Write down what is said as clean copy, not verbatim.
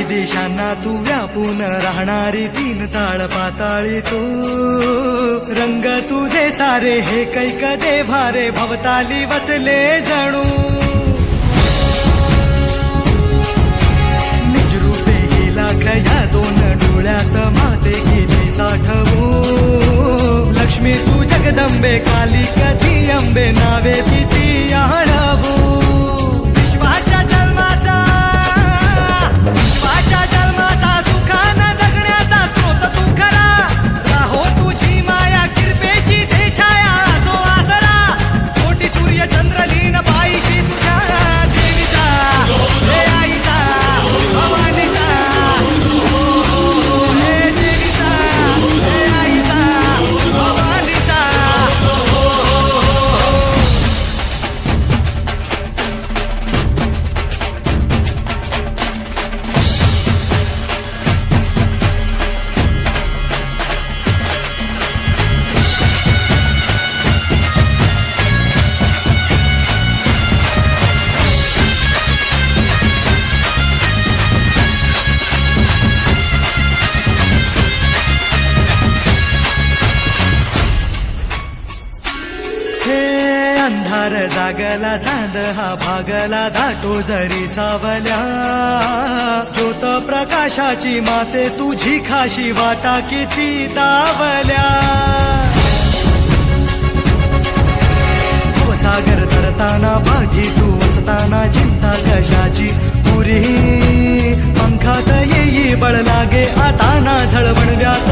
दिशांना तू व्यापून राहणारी तीन ताळ पाताळी तू रंग तुझे सारे हे कैक देभारे भवताली बसले जणू निजरूपे गेला खया दोन डोळ्यात माते गेली साठवू लक्ष्मी तू जगदंबे काली कधी अंबे नावे किती आळवू विश्वाच्या जन्माचा सुखानं जगण्याचा स्रोत तू खरा राहो तुझी माया किरपेची दे छाया असो आसरा कोटी सूर्य चंद्र लीन पायशी तुझ्या देवीचा हे आईचा भवानीचा हे देवीचा हे आईचा भवानीचा अंधार जागला चांद हा भागला दाटो जरी सावल्या ज्योत प्रकाशाची माते तुझी खाशी वाटा किती दावल्या सागर तरताना पाठी तू असताना चिंता कशाची पुरी पंखात येई बळ लागे आता ना झळवण व्यात